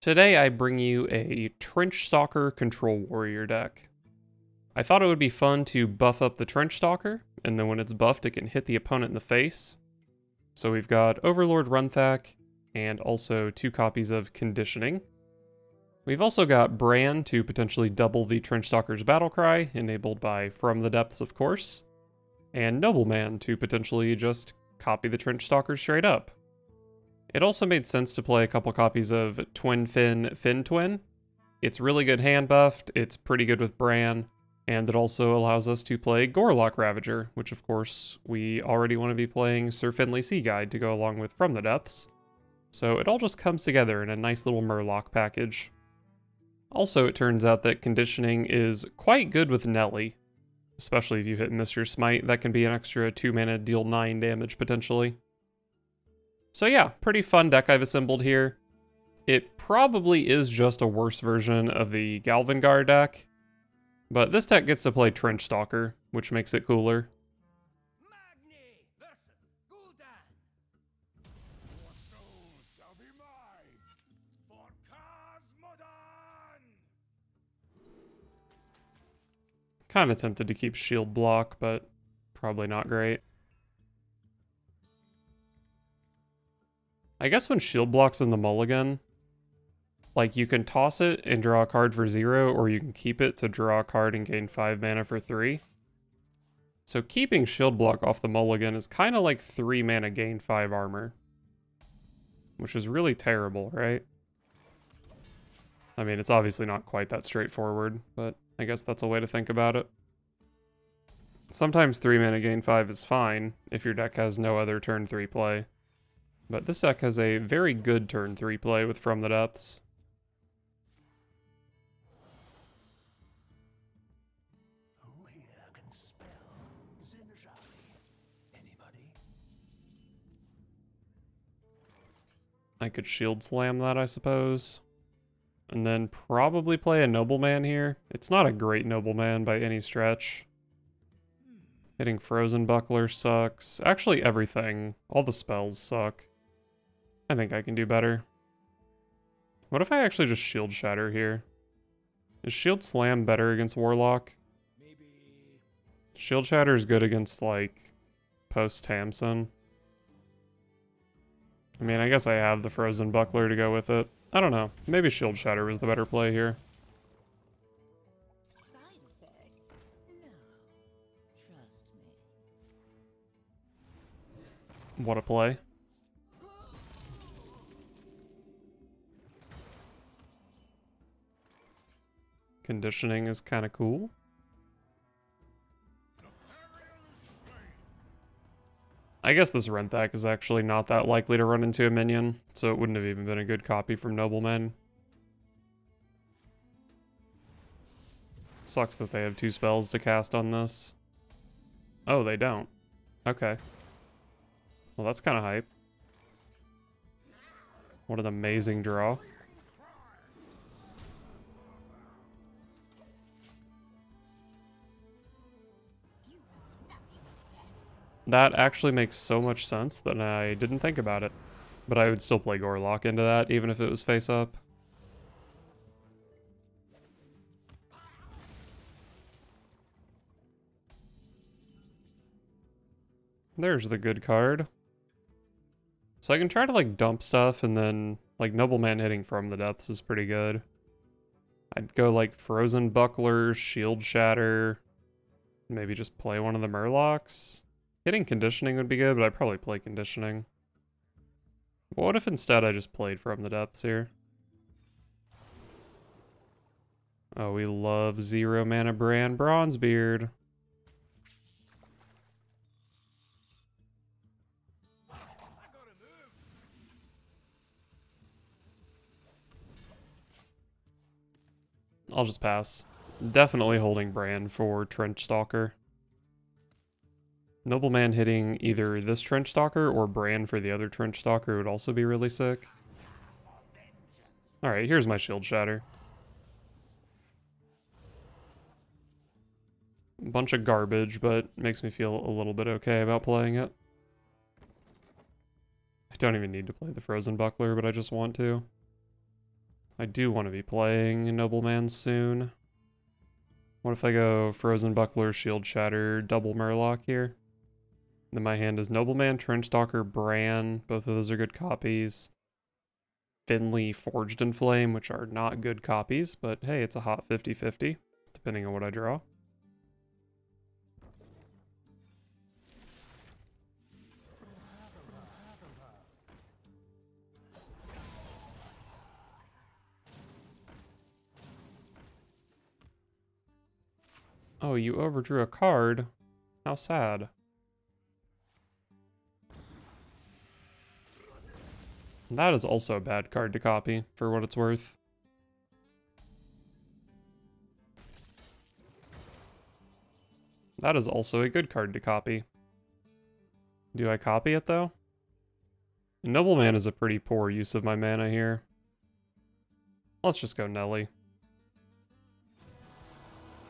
Today I bring you a Trenchstalker Control Warrior deck. I thought it would be fun to buff up the Trenchstalker, and then when it's buffed it can hit the opponent in the face. So we've got Overlord Runthak, and also 2 copies of Conditioning. We've also got Bran to potentially double the Trenchstalker's Battlecry, enabled by From the Depths of course, and Nobleman to potentially just copy the Trenchstalker straight up. It also made sense to play a couple copies of Twin Fin Twin. It's really good hand buffed, it's pretty good with Bran, and it also allows us to play Warlock Ravager, which of course we already want to be playing Sir Finley Sea Guide to go along with From the Depths. So it all just comes together in a nice little Murloc package. Also, it turns out that Conditioning is quite good with Nelly, especially if you hit Miss Your Smite. That can be an extra 2 mana, deal 9 damage potentially. So yeah, pretty fun deck I've assembled here. It probably is just a worse version of the Galvangar deck, but this deck gets to play Trenchstalker, which makes it cooler. Kind of tempted to keep shield block, but probably not great. I guess when shield block's in the mulligan, like you can toss it and draw a card for 0, or you can keep it to draw a card and gain 5 mana for 3. So keeping shield block off the mulligan is kind of like 3 mana gain 5 armor, which is really terrible, right? I mean, it's obviously not quite that straightforward, but I guess that's a way to think about it. Sometimes 3 mana gain 5 is fine if your deck has no other turn 3 play. But this deck has a very good turn 3 play with From the Depths. Who here can spell Zinjali? Anybody? I could shield slam that, I suppose. And then probably play a Nobleman here. It's not a great Nobleman by any stretch. Hitting Frozen Buckler sucks. Actually, everything. All the spells suck. I think I can do better. What if I actually just Shield Shatter here? Is Shield Slam better against Warlock? Maybe. Shield Shatter is good against, like, post-Tamsin. I mean, I guess I have the Frozen Buckler to go with it. I don't know. Maybe Shield Shatter was the better play here. Side effects? No. Trust me. What a play. Conditioning is kind of cool. I guess this Runthak is actually not that likely to run into a minion, so it wouldn't have even been a good copy from Nobleman. Sucks that they have 2 spells to cast on this. Oh, they don't. Okay. Well, that's kind of hype. What an amazing draw. That actually makes so much sense that I didn't think about it. But I would still play Warlock into that, even if it was face up. There's the good card. So I can try to like dump stuff, and then like Nobleman hitting From the Depths is pretty good. I'd go like Frozen Buckler, Shield Shatter, maybe just play one of the Murlocs. Hitting Conditioning would be good, but I'd probably play Conditioning. What if instead I just played From the Depths here? Oh, we love 0 mana Bran Bronzebeard. I'll just pass. Definitely holding Bran for Trenchstalker. Nobleman hitting either this Trenchstalker or Bran for the other Trenchstalker would also be really sick. Alright, here's my Shield Shatter. Bunch of garbage, but makes me feel a little bit okay about playing it. I don't even need to play the Frozen Buckler, but I just want to. I do want to be playing Nobleman soon. What if I go Frozen Buckler, Shield Shatter, double Murloc here? Then my hand is Nobleman, Trenchstalker, Bran. Both of those are good copies. Finley, Forged in Flame, which are not good copies, but hey, it's a hot 50-50, depending on what I draw. Oh, you overdrew a card? How sad. That is also a bad card to copy, for what it's worth. That is also a good card to copy. Do I copy it, though? Nobleman is a pretty poor use of my mana here. Let's just go Nelly.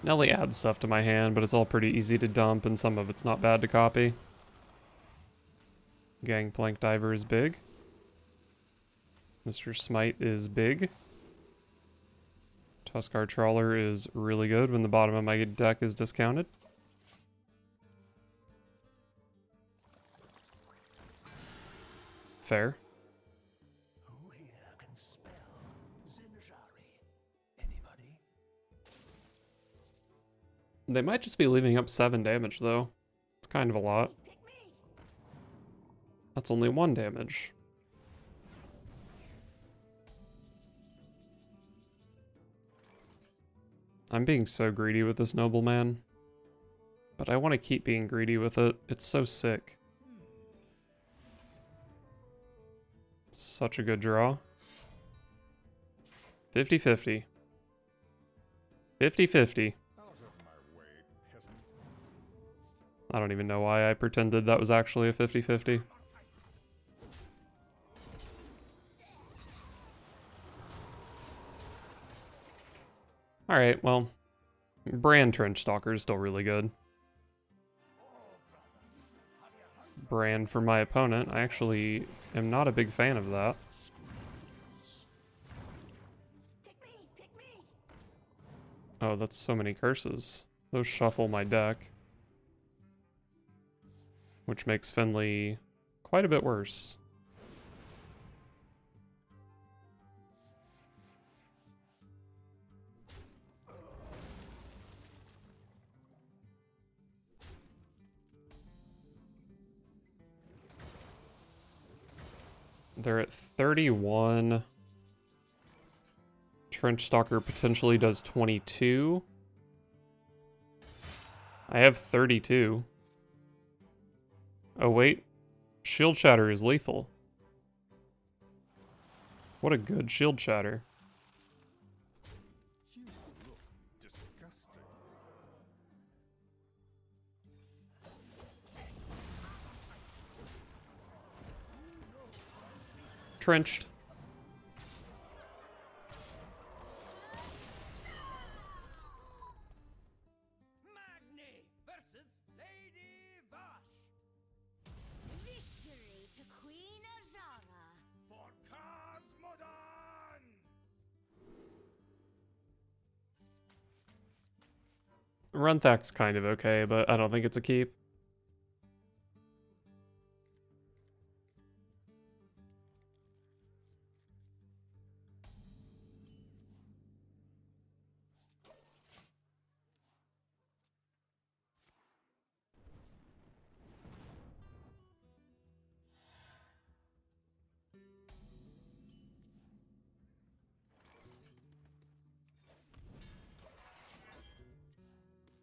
Nelly adds stuff to my hand, but it's all pretty easy to dump, and some of it's not bad to copy. Gangplank Diver is big. Mr. Smite is big. Tuskar Trawler is really good when the bottom of my deck is discounted. Fair. Who here can spell Zinjari? Anybody? They might just be leaving up 7 damage, though. It's kind of a lot. That's only 1 damage. I'm being so greedy with this Nobleman. But I want to keep being greedy with it. It's so sick. Such a good draw. 50-50. 50-50. I don't even know why I pretended that was actually a 50-50. Alright, well, Bran Trenchstalker is still really good. Bran for my opponent. I actually am not a big fan of that. Oh, that's so many curses. Those shuffle my deck. Which makes Finley quite a bit worse. They're at 31. Trenchstalker potentially does 22. I have 32. Oh wait, Shield Shatter is lethal. What a good Shield Shatter. You look disgusting. Trenched. Magni versus Lady Vash Victory to Queen Ajara. for Cosmodan. Runthak's kind of okay, but I don't think it's a keep.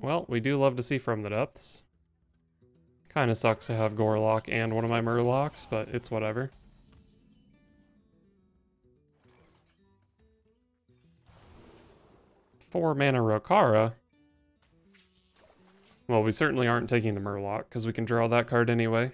Well, we do love to see From the Depths. Kinda sucks to have Warlock and one of my Murlocs, but it's whatever. Four mana Rokara. Well, we certainly aren't taking the Murloc, because we can draw that card anyway.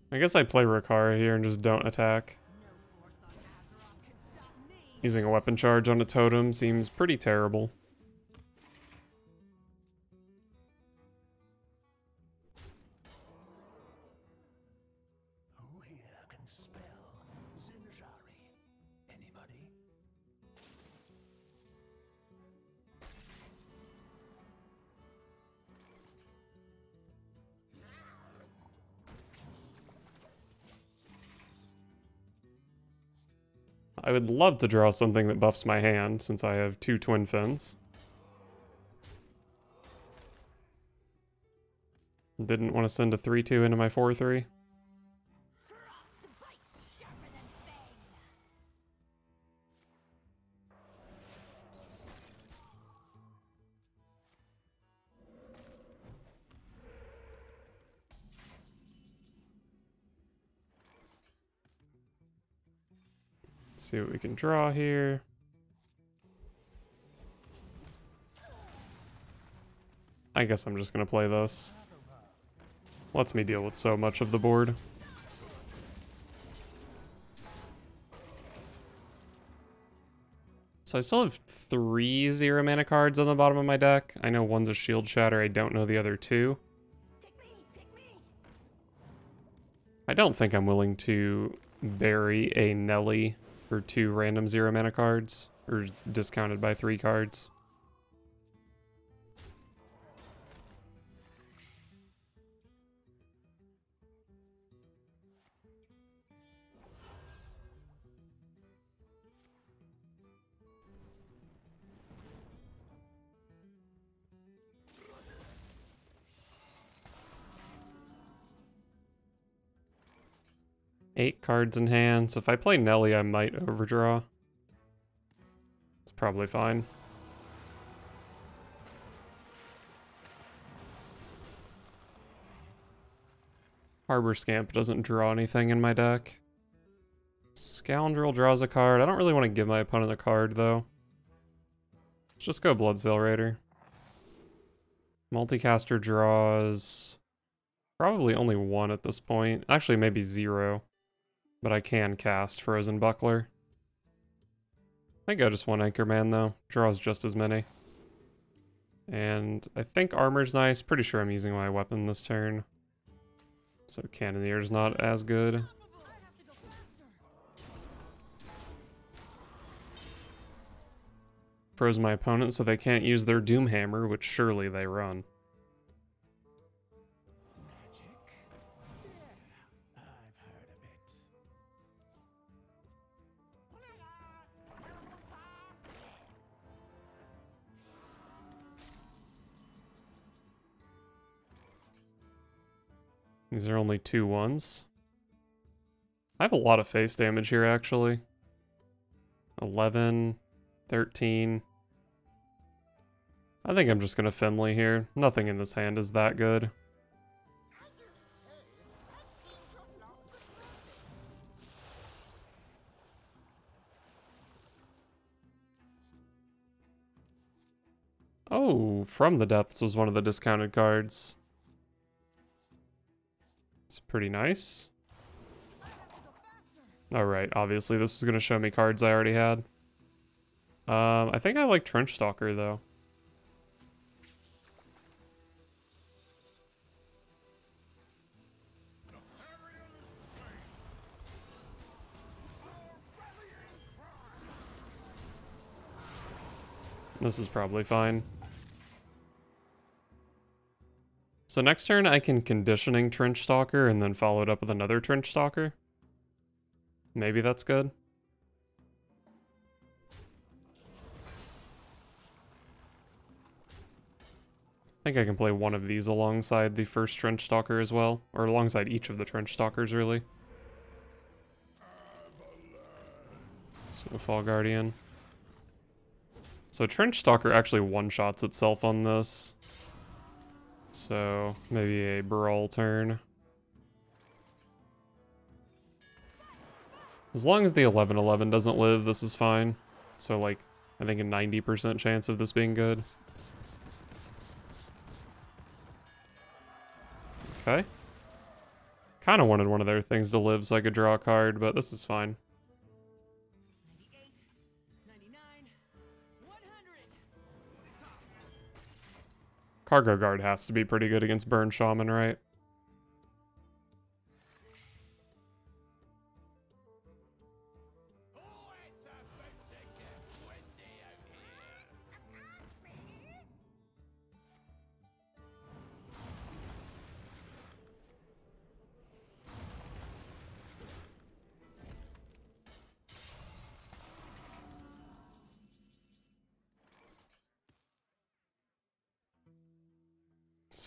I guess I play Rokara here and just don't attack. No force on Azeroth can stop me. Using a weapon charge on a totem seems pretty terrible. I would love to draw something that buffs my hand since I have 2 Twin Fins. Didn't want to send a 3/2 into my 4/3. Frostbite's sharper than fang. See what we can draw here. I guess I'm just gonna play this. Lets me deal with so much of the board. So I still have 3 0 mana cards on the bottom of my deck. I know one's a Shield Shatter, I don't know the other 2. Pick me, pick me. I don't think I'm willing to bury a Nelly for 2 random 0 mana cards, or discounted by 3 cards. Eight cards in hand, so if I play Nelly, I might overdraw. It's probably fine. Harbor Scamp doesn't draw anything in my deck. Scoundrel draws a card. I don't really want to give my opponent a card, though. Let's just go Bloodsail Raider. Multicaster draws probably only 1 at this point. Actually, maybe 0. But I can cast Frozen Buckler. I think I just want Anchorman, though. Draws just as many. And I think Armor's nice. Pretty sure I'm using my weapon this turn. So Cannonier's not as good. Froze my opponent so they can't use their Doomhammer, which surely they run. Magic? Yeah, I've heard of it. These are only 2 1s. I have a lot of face damage here, actually. 11, 13. I think I'm just gonna Finley here. Nothing in this hand is that good. Oh, From the Depths was one of the discounted cards. It's pretty nice. Alright, obviously this is going to show me cards I already had. I think I like Trenchstalker, though. This is probably fine. So next turn I can Conditioning Trenchstalker and then follow it up with another Trenchstalker. Maybe that's good. I think I can play one of these alongside the first Trenchstalker as well. Or alongside each of the Trenchstalkers, really. Snowfall Guardian. So Trenchstalker actually one-shots itself on this. So maybe a Brawl turn. As long as the 11/11 doesn't live, this is fine. So like, I think a 90% chance of this being good. Okay. Kind of wanted one of their things to live so I could draw a card, but this is fine. 98, 99, 100. Cargo Guard has to be pretty good against Burn Shaman, right? Oh, it's a bit to get windy out here.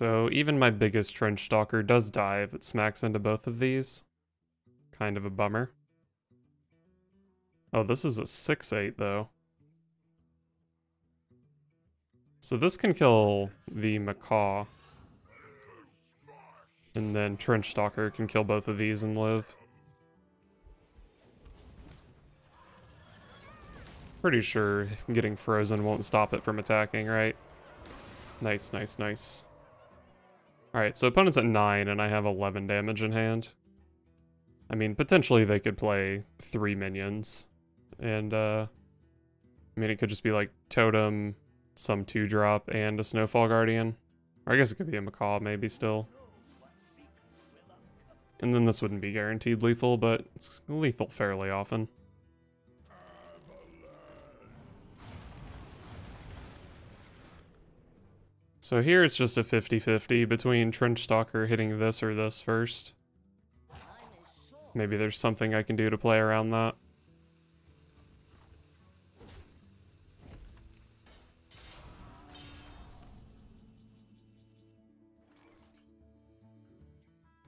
So even my biggest Trenchstalker does die if it smacks into both of these. Kind of a bummer. Oh, this is a 6/8 though. So this can kill the Macaw. And then Trenchstalker can kill both of these and live. Pretty sure getting frozen won't stop it from attacking, right? Nice, nice, nice. Alright, so opponent's at 9 and I have 11 damage in hand. I mean, potentially they could play 3 minions. And, I mean, it could just be like Totem, some 2-drop, and a Snowfall Guardian. Or I guess it could be a Macaw, maybe still. And then this wouldn't be guaranteed lethal, but it's lethal fairly often. So here it's just a 50-50 between Trenchstalker hitting this or this first. Maybe there's something I can do to play around that.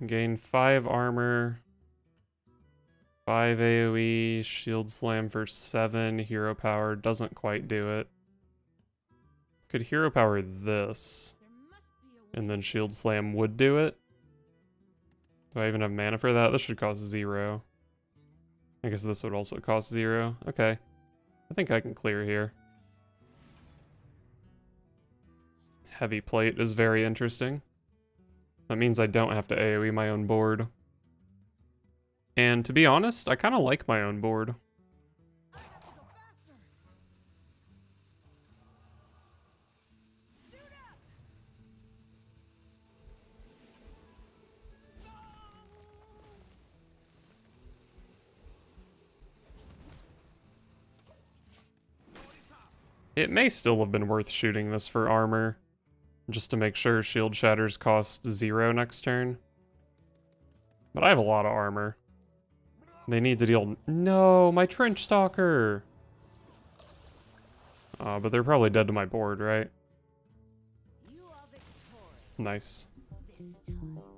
Gain 5 armor, 5 AoE, shield slam for 7, hero power doesn't quite do it. Could hero power this, and then shield slam would do it. Do I even have mana for that? This should cost 0. I guess this would also cost 0. Okay. I think I can clear here. Heavy plate is very interesting. That means I don't have to AoE my own board. And to be honest, I kind of like my own board. It may still have been worth shooting this for armor, just to make sure shield shatters cost 0 next turn. But I have a lot of armor. They need to deal... No, my Trenchstalker! But they're probably dead to my board, right? Nice. This time.